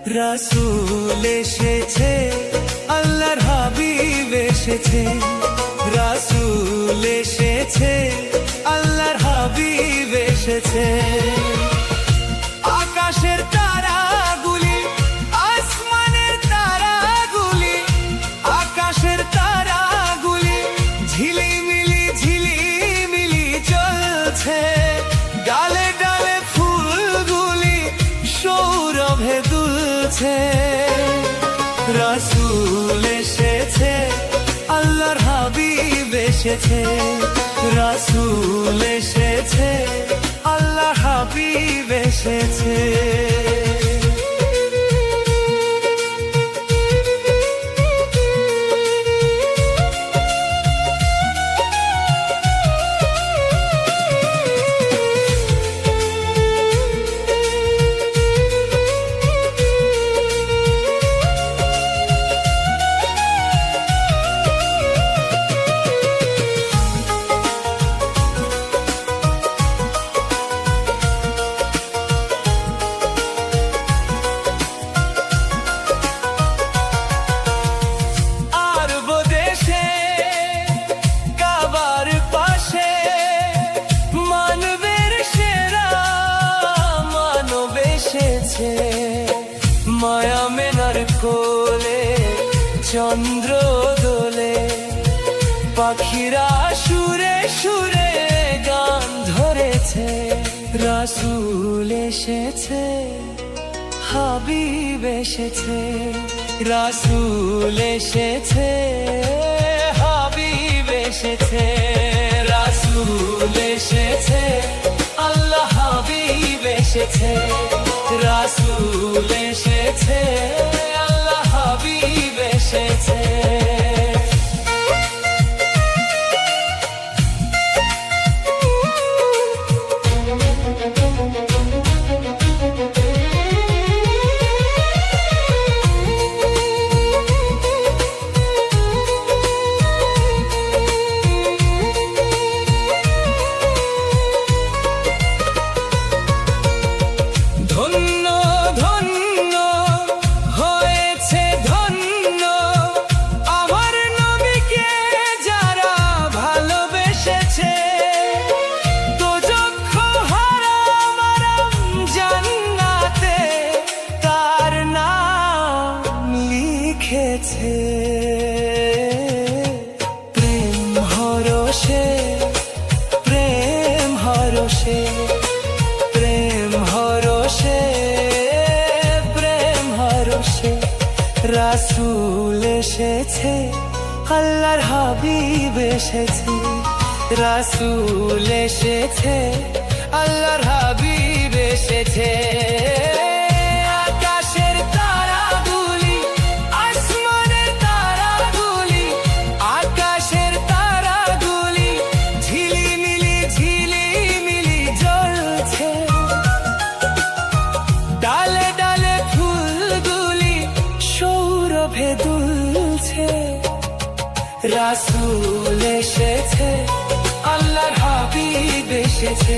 রাসূল এসেছে, আল্লাহর হাবিব এসেছে। রাসূল এসেছে, আল্লাহর হাবিব এসেছে। আকাশের তারাগুলি, আসমানের তারাগুলি, আকাশের তারাগুলি ঝিলিমিলি ঝিলিমিলি জ্বলছে। ডালে ডালে ফুলগুলি সৌরভে দুলছে। রাসূল এসেছে, আল্লাহর হাবিব এসেছে। রাসূল এসেছে, আল্লাহর হাবিব এসেছে। মায়া মেনার কোলে চন্দ্র দোলে, পাখিরা সুরে সুরে গান ধরেছে। রাসূল এসেছে, হাবিব এসেছে। রাসূল এসেছে, হাবিব এসেছে। রাসূল এসেছে, আল্লাহ হাবিব এসেছে। রাসূল এসেছে, আল্লাহ হাবিব এসেছে। প্রেম হরষে, প্রেম হরষে, প্রেম হরষে, প্রেম হরষে। রাসূল এসেছে, আল্লাহর হাবিব এসেছে। রাসূল এসেছে, আল্লাহর হাবিব এসেছে। ডালে ডালে ফুলগুলি সৌরভে দুলছে। রাসূল এসেছে, আল্লাহর হাবিব এসেছে।